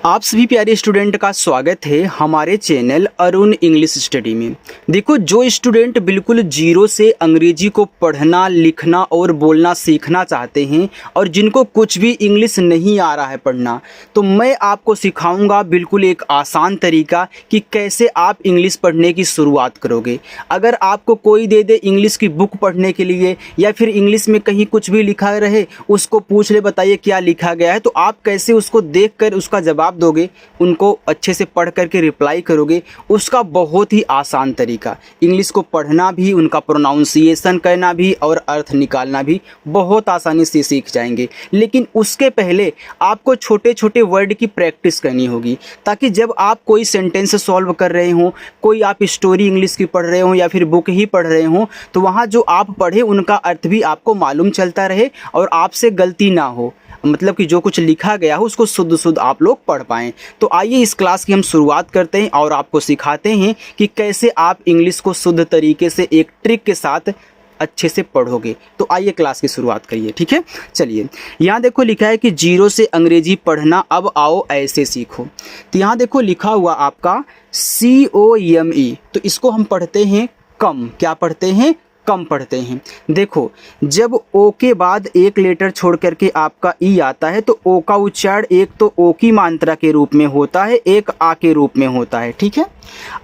आप सभी प्यारे स्टूडेंट का स्वागत है हमारे चैनल अरुण इंग्लिश स्टडी में। देखो, जो स्टूडेंट बिल्कुल जीरो से अंग्रेजी को पढ़ना, लिखना और बोलना सीखना चाहते हैं और जिनको कुछ भी इंग्लिश नहीं आ रहा है पढ़ना, तो मैं आपको सिखाऊंगा बिल्कुल एक आसान तरीका कि कैसे आप इंग्लिश पढ़ने की शुरुआत करोगे। अगर आपको कोई दे दे इंग्लिश की बुक पढ़ने के लिए या फिर इंग्लिश में कहीं कुछ भी लिखा रहे, उसको पूछ ले बताइए क्या लिखा गया है, तो आप कैसे उसको देख कर उसका जवाब दोगे, उनको अच्छे से पढ़ करके रिप्लाई करोगे। उसका बहुत ही आसान तरीका, इंग्लिश को पढ़ना भी, उनका प्रोनाउंसिएशन करना भी और अर्थ निकालना भी बहुत आसानी से सीख जाएंगे। लेकिन उसके पहले आपको छोटे छोटे वर्ड की प्रैक्टिस करनी होगी, ताकि जब आप कोई सेंटेंस सॉल्व कर रहे हो, कोई आप स्टोरी इंग्लिश की पढ़ रहे हो या फिर बुक ही पढ़ रहे हो, तो वहाँ जो आप पढ़े उनका अर्थ भी आपको मालूम चलता रहे और आपसे गलती ना हो, मतलब कि जो कुछ लिखा गया हो उसको शुद्ध शुद्ध आप लोग पढ़ पाएँ। तो आइए इस क्लास की हम शुरुआत करते हैं और आपको सिखाते हैं कि कैसे आप इंग्लिश को शुद्ध तरीके से एक ट्रिक के साथ अच्छे से पढ़ोगे। तो आइए क्लास की शुरुआत करिए, ठीक है। चलिए, यहाँ देखो लिखा है कि जीरो से अंग्रेजी पढ़ना, अब आओ ऐसे सीखो। तो यहाँ देखो लिखा हुआ आपका COME, तो इसको हम पढ़ते हैं कम। क्या पढ़ते हैं? कम पढ़ते हैं। देखो, जब ओ के बाद एक लेटर छोड़ करके आपका ई आता है तो ओ का उच्चारण एक तो ओ की मात्रा के रूप में होता है, एक आ के रूप में होता है, ठीक है।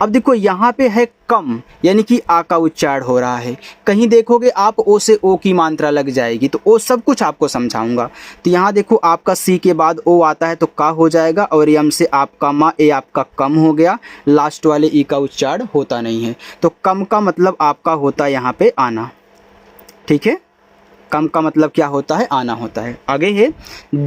अब देखो यहाँ पे है कम, यानी कि आ का उच्चारण हो रहा है। कहीं देखोगे आप ओ से ओ की मात्रा लग जाएगी, तो ओ सब कुछ आपको समझाऊंगा। तो यहाँ देखो आपका सी के बाद ओ आता है तो का हो जाएगा, और यम से आपका मा, ए आपका कम हो गया, लास्ट वाले ई का उच्चारण होता नहीं है। तो कम का मतलब आपका होता है यहाँ पे आना, ठीक है। कम का मतलब क्या होता है? आना होता है। आगे है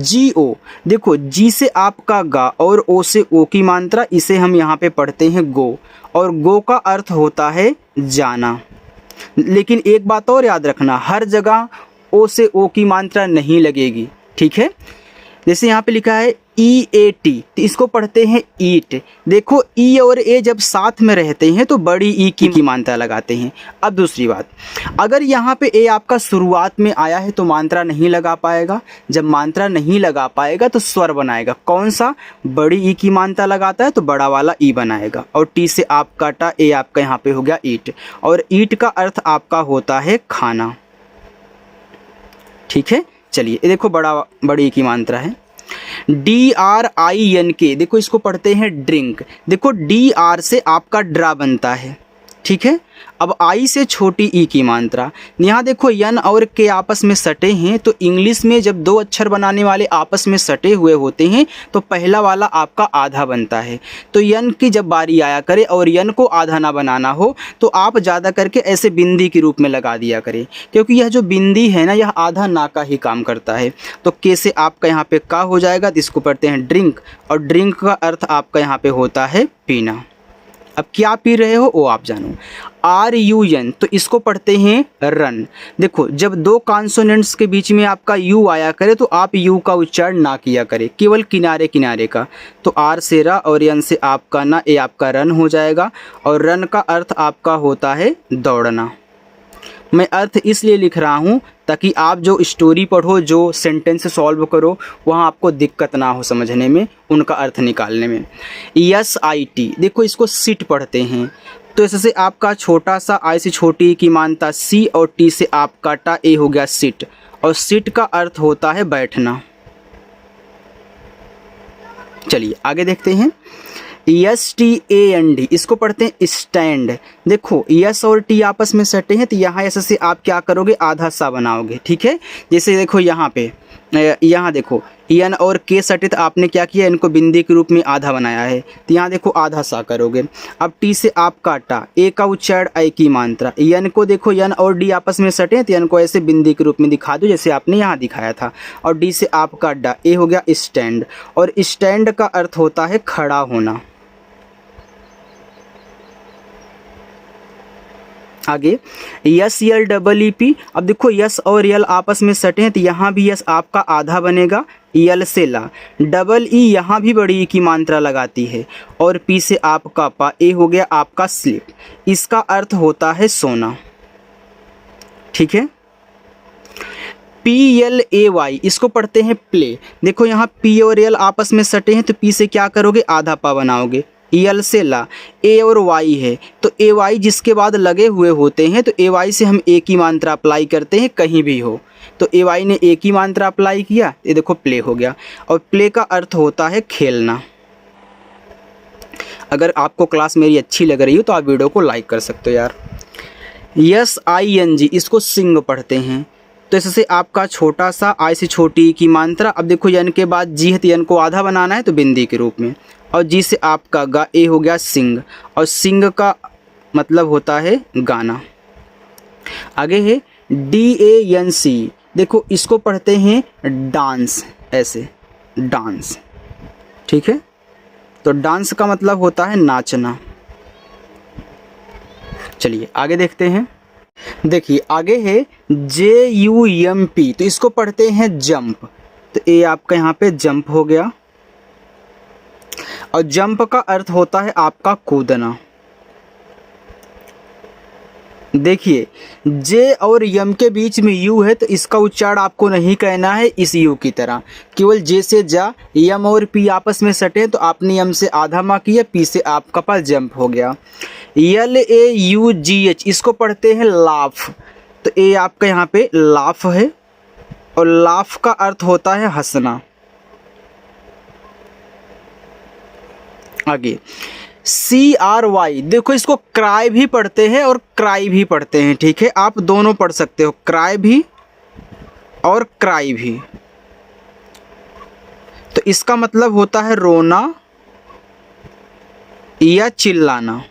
GO। देखो, जी से आपका गा और ओ से ओ की मात्रा, इसे हम यहाँ पे पढ़ते हैं गो, और गो का अर्थ होता है जाना। लेकिन एक बात और याद रखना, हर जगह ओ से ओ की मात्रा नहीं लगेगी, ठीक है। जैसे यहाँ पे लिखा है EAT, तो इसको पढ़ते हैं ईट। देखो, ई और ए जब साथ में रहते हैं तो बड़ी ई की मात्रा लगाते हैं। अब दूसरी बात, अगर यहाँ पे ए आपका शुरुआत में आया है तो मात्रा नहीं लगा पाएगा। जब मात्रा नहीं लगा पाएगा तो स्वर बनाएगा। कौन सा? बड़ी ई की मात्रा लगाता है तो बड़ा वाला ई बनाएगा। और टी से आपका टा, ए आपका यहाँ पे हो गया ईट, और ईट का अर्थ आपका होता है खाना, ठीक है। चलिए, ये देखो बड़ी ई की मात्रा है DRINK। देखो, इसको पढ़ते हैं ड्रिंक। देखो, DR से आपका ड्रा बनता है, ठीक है। अब आई से छोटी ई की मात्रा, यहाँ देखो यन और के आपस में सटे हैं, तो इंग्लिश में जब दो अक्षर बनाने वाले आपस में सटे हुए होते हैं तो पहला वाला आपका आधा बनता है। तो यन की जब बारी आया करे और यन को आधा ना बनाना हो तो आप ज़्यादा करके ऐसे बिंदी के रूप में लगा दिया करें, क्योंकि यह जो बिंदी है ना, यह आधा ना का ही काम करता है। तो के से आपका यहाँ पे का हो जाएगा, तो इसको पढ़ते हैं ड्रिंक, और ड्रिंक का अर्थ आपका यहाँ पे होता है पीना। अब क्या पी रहे हो वो आप जानो। RUN, तो इसको पढ़ते हैं रन। देखो, जब दो कॉन्सोनेंट्स के बीच में आपका यू आया करे तो आप यू का उच्चारण ना किया करे, केवल किनारे किनारे का। तो आर से रा और यन से आपका ना, ए आपका रन हो जाएगा, और रन का अर्थ आपका होता है दौड़ना। मैं अर्थ इसलिए लिख रहा हूँ ताकि आप जो स्टोरी पढ़ो, जो सेंटेंस सॉल्व करो, वहाँ आपको दिक्कत ना हो समझने में, उनका अर्थ निकालने में। SIT, देखो इसको सिट पढ़ते हैं, तो इससे आपका छोटा सा आई से छोटी की मानता सी, और टी से आपका टा, ए हो गया सिट, और सिट का अर्थ होता है बैठना। चलिए आगे देखते हैं। STAND, इसको पढ़ते हैं स्टैंड। देखो, यस और टी आपस में सटे हैं, तो यहाँ ऐसे से आप क्या करोगे, आधा सा बनाओगे, ठीक है। जैसे देखो यहाँ पे, यहाँ देखो यन और के सटे, तो आपने क्या किया, इनको बिंदी के रूप में आधा बनाया है, तो यहाँ देखो आधा सा करोगे। अब टी से आप काटा, ए का उच्चारण आई की मात्रा। यन को देखो, यन और डी आपस में सटे हैं, तो यन को ऐसे बिंदी के रूप में दिखा दो जैसे आपने यहाँ दिखाया था, और डी से आपका डा, ए हो गया स्टैंड, और स्टैंड का अर्थ होता है खड़ा होना। आगे SLEEP। अब देखो, यस और यल आपस में सटे हैं, तो यहाँ भी यस आपका आधा बनेगा, यल से ला, डबल ई यहाँ भी बड़ी ई की मात्रा लगाती है, और पी से आपका पा, ए हो गया आपका स्लीप। इसका अर्थ होता है सोना, ठीक है। PLAY इसको पढ़ते हैं प्ले। देखो यहाँ P और L आपस में सटे हैं तो P से क्या करोगे, आधा पा बनाओगे। L से ला, A और Y है तो AY जिसके बाद लगे हुए होते हैं तो AY से हम एक ही मात्रा अप्लाई करते हैं कहीं भी हो। तो AY ने एक ही मात्रा अप्लाई किया, ये देखो प्ले हो गया। और प्ले का अर्थ होता है खेलना। अगर आपको क्लास मेरी अच्छी लग रही हो तो आप वीडियो को लाइक कर सकते हो यार। SING इसको सिंग पढ़ते हैं। तो इससे आपका छोटा सा आई से छोटी की मात्रा। अब देखो यन के बाद जी है तो यन को आधा बनाना है तो बिंदी के रूप में, और जी से आपका गा ए हो गया सिंग, और सिंग का मतलब होता है गाना। आगे है DANC, देखो इसको पढ़ते हैं डांस, ऐसे डांस, ठीक है। तो डांस का मतलब होता है नाचना। चलिए आगे देखते हैं। देखिए आगे है JUMP, तो इसको पढ़ते हैं जंप। तो ये आपका यहाँ पे जंप हो गया, और जंप का अर्थ होता है आपका कूदना। देखिए जे और यम के बीच में यू है तो इसका उच्चारण आपको नहीं कहना है इस यू की तरह, केवल जे से जा, यम और पी आपस में सटे तो आपने यम से आधा मा किया, पी से आपका पास जंप हो गया। LAUGH इसको पढ़ते हैं लाफ। तो ए आपका यहाँ पे लाफ है, और लाफ का अर्थ होता है हंसना। आगे CRY, देखो इसको क्राई भी पढ़ते हैं और क्राई भी पढ़ते हैं, ठीक है। आप दोनों पढ़ सकते हो, क्राई भी और क्राई भी। तो इसका मतलब होता है रोना या चिल्लाना,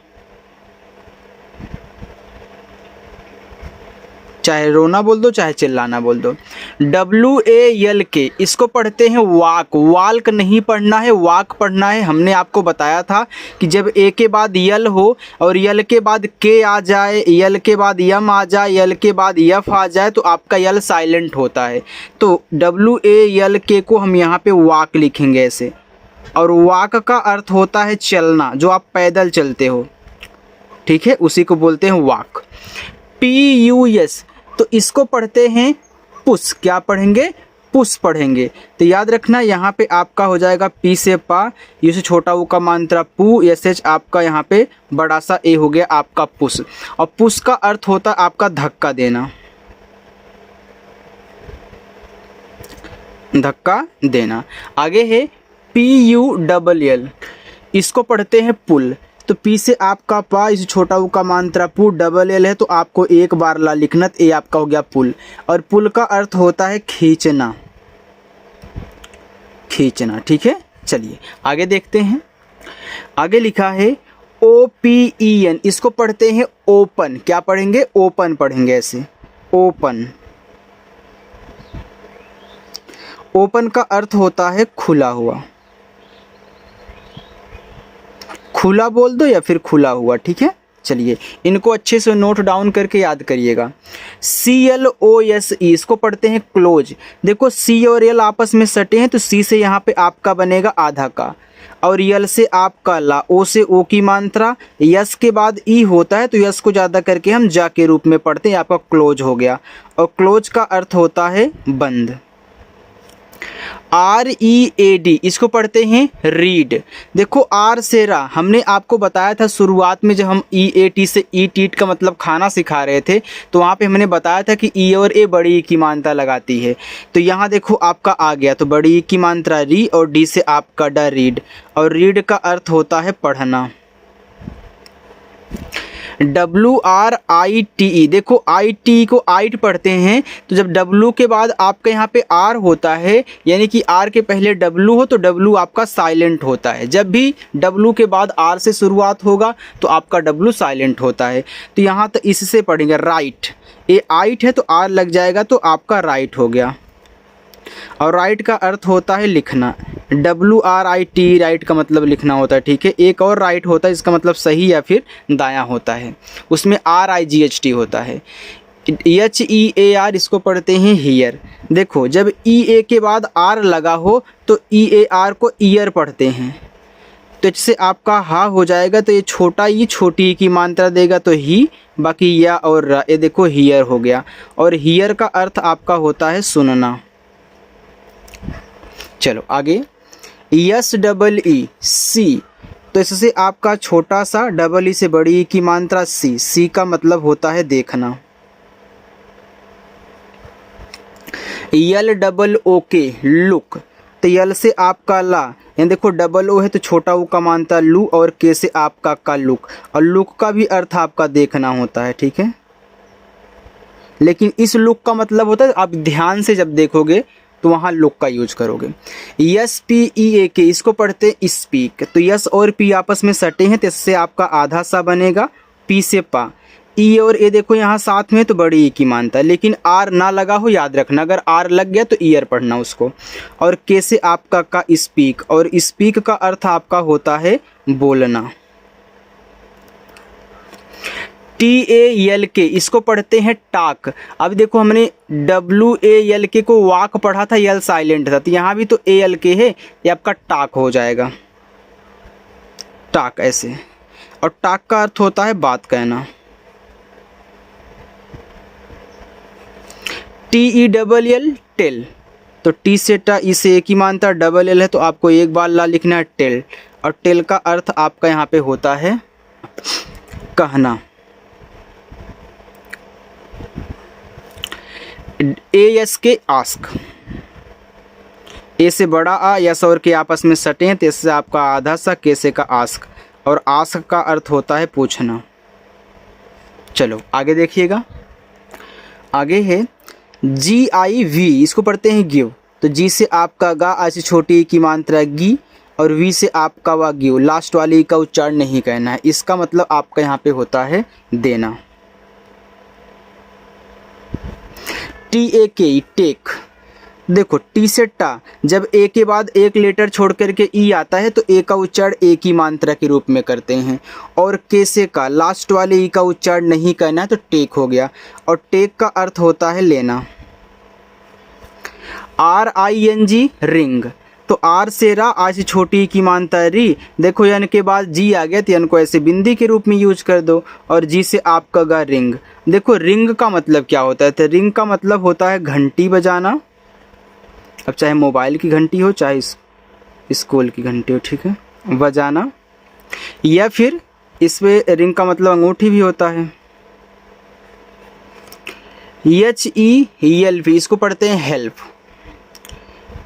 चाहे रोना बोल दो चाहे चिल्लाना बोल दो। WALK इसको पढ़ते हैं वाक। वाल्क नहीं पढ़ना है, वाक पढ़ना है। हमने आपको बताया था कि जब ए के बाद यल हो और यल के बाद के आ जाए, यल के बाद यम आ जाए, यल के बाद यफ आ जाए तो आपका यल साइलेंट होता है। तो WALK को हम यहाँ पे वाक लिखेंगे ऐसे। और वाक का अर्थ होता है चलना, जो आप पैदल चलते हो, ठीक है, उसी को बोलते हैं वाक। PUS, तो इसको पढ़ते हैं पुस। क्या पढ़ेंगे, पुस पढ़ेंगे। तो याद रखना यहाँ पे आपका हो जाएगा पी से पा, यू से छोटा ऊ का मात्रा पू, SH आपका यहाँ पे बड़ा सा ए हो गया आपका पुस। और पुस का अर्थ होता है आपका धक्का देना, धक्का देना। आगे है PULL, इसको पढ़ते हैं पुल। तो पी से आपका पा, इस छोटा ऊ का मात्रा पू, LL है तो आपको एक बार ला लिखना, ए आपका हो गया पुल। और पुल का अर्थ होता है खींचना, खींचना, ठीक है। चलिए आगे देखते हैं। आगे लिखा है OPEN, इसको पढ़ते हैं ओपन। क्या पढ़ेंगे, ओपन पढ़ेंगे ऐसे, ओपन। ओपन का अर्थ होता है खुला हुआ, खुला बोल दो या फिर खुला हुआ, ठीक है। चलिए इनको अच्छे से नोट डाउन करके याद करिएगा। CLOSE इसको पढ़ते हैं क्लोज। देखो C और L आपस में सटे हैं तो C से यहाँ पे आपका बनेगा आधा का, और यल से आपका ला, ओ से ओ की मात्रा, यस के बाद ई होता है तो यस को ज़्यादा करके हम जा के रूप में पढ़ते हैं, आपका क्लोज हो गया। और क्लोज का अर्थ होता है बंद। READ इसको पढ़ते हैं रीड। देखो आर से रा, हमने आपको बताया था शुरुआत में जब हम EAT से ईट का मतलब खाना सिखा रहे थे तो वहाँ पे हमने बताया था कि ई और ए बड़ी ई की मात्रा लगाती है। तो यहाँ देखो आपका आ गया, तो बड़ी ई की मात्रा री, और डी से आपका डा रीड। और रीड का अर्थ होता है पढ़ना। WRITE, देखो IT को आइट पढ़ते हैं तो जब W के बाद आपका यहाँ पे R होता है, यानी कि R के पहले W हो तो W आपका साइलेंट होता है। जब भी W के बाद R से शुरुआत होगा तो आपका W साइलेंट होता है। तो यहाँ तो इससे पढ़ेंगे राइट, ये आइट है तो R लग जाएगा तो आपका राइट हो गया। और राइट का अर्थ होता है लिखना, WRIT राइट का मतलब लिखना होता है, ठीक है। एक और राइट होता है, इसका मतलब सही या फिर दायां होता है, उसमें RIGHT होता है। HEAR इसको पढ़ते हैं हीयर। देखो जब EA के बाद R लगा हो तो EAR को ईयर पढ़ते हैं, तो इससे आपका हा हो जाएगा, तो ये छोटा ई छोटी की मात्रा देगा तो ही, बाकी या और रा, ये देखो हियर हो गया। और हियर का अर्थ आपका होता है सुनना। चलो आगे, यस डबल ई सी, तो इससे आपका छोटा सा डबल ई से बड़ी ई की मात्रा सी, सी का मतलब होता है देखना। यल डबल ओ के लुक, तो यल से आपका ला, यानी देखो डबल ओ है तो छोटा ओ का मानता लू, और के से आपका का लुक, और लुक का भी अर्थ आपका देखना होता है, ठीक है। लेकिन इस लुक का मतलब होता है आप ध्यान से जब देखोगे तो वहाँ लुक का यूज करोगे। यस पी ई ए के, इसको पढ़ते हैं स्पीक, तो यस और पी आपस में सटे हैं तो इससे आपका आधा सा बनेगा, पी से पा। ई और ए देखो यहाँ साथ में तो बड़ी ई की मानता है, लेकिन आर ना लगा हो याद रखना, अगर आर लग गया तो ईयर पढ़ना उसको। और के से आपका का स्पीक, और स्पीक का अर्थ आपका होता है बोलना। टी ए एल के, इसको पढ़ते हैं टाक। अब देखो हमने डब्ल्यू ए एल के को वाक पढ़ा था, यल साइलेंट था, तो यहाँ भी तो ए एल के है, ये आपका टाक हो जाएगा, टाक ऐसे। और टाक का अर्थ होता है बात कहना। T E double L tell, तो टी से टा, ई से एक ही मानता, डबल एल है तो आपको एक बार ला लिखना है टेल, और टेल का अर्थ आपका यहाँ पे होता है कहना। ए यस के आस्क, ए से बड़ा आ, यस और के आपस में सटे हैं तो इससे आपका आधा सा, के से का आस्क, और आस्क का अर्थ होता है पूछना। चलो आगे देखिएगा, आगे है जी आई वी, इसको पढ़ते हैं गिव, तो जी से आपका गा, आ से छोटी की मात्रा गी, और वी से आपका वा गिव, लास्ट वाली का उच्चारण नहीं कहना है, इसका मतलब आपका यहाँ पे होता है देना। टी ए के टेक, देखो टी से टा, जब ए के बाद एक लेटर छोड़ करके ई आता है तो ए का उच्चारण ए की मात्रा के रूप में करते हैं, और के से का लास्ट वाले ई का उच्चारण नहीं करना है तो टेक हो गया, और टेक का अर्थ होता है लेना। R I N G ring, तो आर से रा, आज से छोटी की मानता है री, देखो यन के बाद जी आ गया तो यन को ऐसे बिंदी के रूप में यूज कर दो, और जी से आपका गा रिंग। देखो रिंग का मतलब क्या होता है, तो रिंग का मतलब होता है घंटी बजाना, अब चाहे मोबाइल की घंटी हो चाहे स्कूल की घंटी हो, ठीक है, बजाना। या फिर इसमें रिंग का मतलब अंगूठी भी होता है। एच ई एल पी, इसको पढ़ते हैं हेल्प,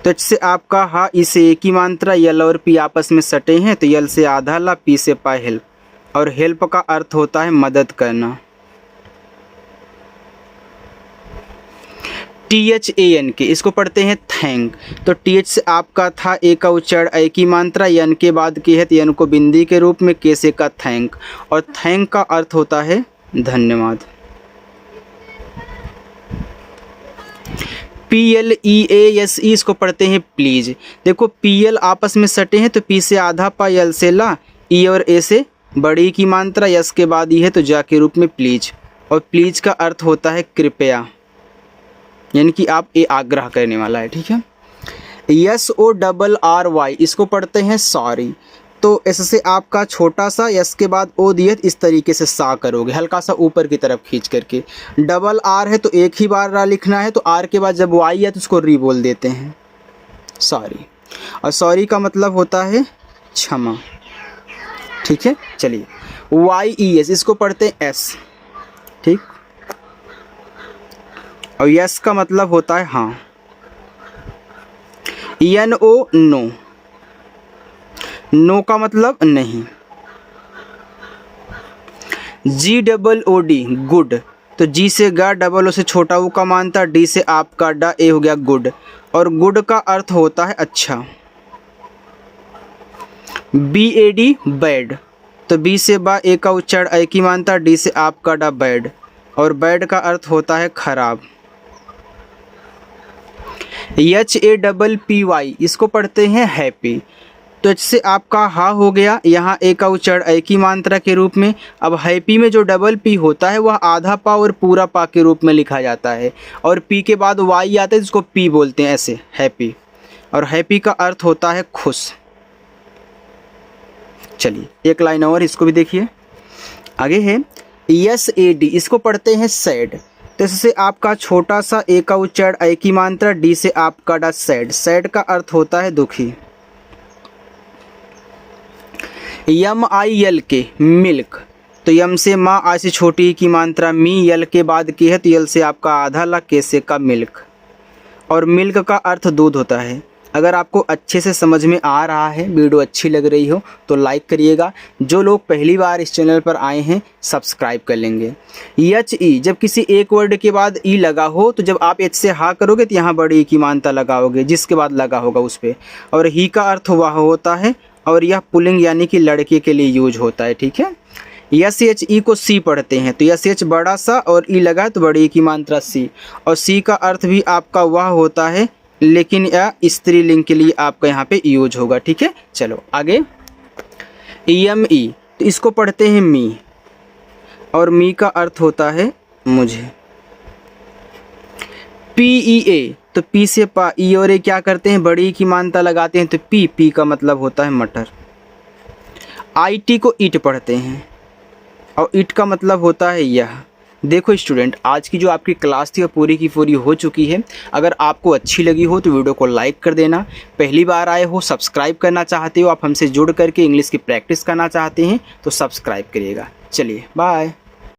तो एच से आपका हा, इसे एक ही मात्रा, यल और पी आपस में सटे हैं तो यल से आधा ला, पी से पा हेल्प, और हेल्प का अर्थ होता है मदद करना। टी एच ए एन के, इसको पढ़ते हैं थैंक, तो टी एच से आपका था, ए का उच्चारण ए की मात्रा, यन के बाद की है तो यन को बिंदी के रूप में, के से का थैंक, और थैंक का अर्थ होता है धन्यवाद। P L E A S E, इसको पढ़ते हैं प्लीज, देखो पी एल आपस में सटे हैं तो पी से आधा पा, यल से ला, ई और ए से बड़ी की मात्रा, यस के बाद ई है तो जा के रूप में प्लीज, और प्लीज का अर्थ होता है कृपया, यानी कि आप ये आग्रह करने वाला है, ठीक है। S O double R Y, इसको पढ़ते हैं सॉरी, तो इससे आपका छोटा सा यस के बाद ओ दिए, इस तरीके से सा करोगे, हल्का सा ऊपर की तरफ खींच करके। डबल आर है तो एक ही बार रा लिखना है, तो आर के बाद जब वाई है तो उसको री बोल देते हैं, सॉरी, और सॉरी का मतलब होता है क्षमा, ठीक है। चलिए वाई ई एस, इसको पढ़ते हैं एस, ठीक, और यस का मतलब होता है हाँ। एन ओ नो, नो का मतलब नहीं। जी डबल ओ डी गुड, तो जी से गा, डबल ओ से छोटा ओ का मानता, डी से आपका डा, ए हो गया गुड, और गुड का अर्थ होता है अच्छा। बी ए डी बैड, तो बी से बा, ए का उच्चारण ए की मानता, डी से आपका डा बैड, और बैड का अर्थ होता है खराब। H A double P Y, इसको पढ़ते हैं हैप्पी, तो एच से आपका हा हो गया, यहाँ ए का उच्चारण ए की मात्रा के रूप में। अब हैप्पी में जो डबल पी होता है वह आधा पा और पूरा पा के रूप में लिखा जाता है, और पी के बाद वाई आता है जिसको पी बोलते हैं, ऐसे हैप्पी, और हैप्पी का अर्थ होता है खुश। चलिए एक लाइन और, इसको भी देखिए, आगे है SAD इसको पढ़ते हैं सैड। तो इससे आपका छोटा सा ए का उच्चारण ए की मात्रा, डी से आपका डा सैड। सैड का अर्थ होता है दुखी। MILK milk. तो यम से माँ, आ से छोटी की मात्रा मी, यल के बाद की है तो यल से आपका आधा ला, के से का मिल्क। और मिल्क का अर्थ दूध होता है। अगर आपको अच्छे से समझ में आ रहा है, वीडियो अच्छी लग रही हो तो लाइक करिएगा। जो लोग पहली बार इस चैनल पर आए हैं सब्सक्राइब कर लेंगे। HE जब किसी एक वर्ड के बाद ई लगा हो तो जब आप एच से हा करोगे तो यहाँ बड़ी ई की मानता लगाओगे जिसके बाद लगा होगा उस पर। और ही का अर्थ वह होता है और यह पुल्लिंग यानी कि लड़के के लिए यूज होता है, ठीक है। SHE को सी पढ़ते हैं तो SH बड़ा सा और ई लगा तो बड़ी ई की मात्रा सी। और सी का अर्थ भी आपका वह होता है लेकिन यह स्त्रीलिंग के लिए आपका यहाँ पे यूज होगा, ठीक है। चलो आगे। EME तो इसको पढ़ते हैं मी और मी का अर्थ होता है मुझे। PEA तो पी से पा, ई और ए क्या करते हैं, बड़ी की मानता लगाते हैं तो पी का मतलब होता है मटर। IT को ईट पढ़ते हैं और ईट का मतलब होता है यह। देखो स्टूडेंट, आज की जो आपकी क्लास थी वो पूरी की पूरी हो चुकी है। अगर आपको अच्छी लगी हो तो वीडियो को लाइक कर देना। पहली बार आए हो, सब्सक्राइब करना चाहते हो, आप हमसे जुड़ करके इंग्लिश की प्रैक्टिस करना चाहते हैं तो सब्सक्राइब करिएगा। चलिए बाय।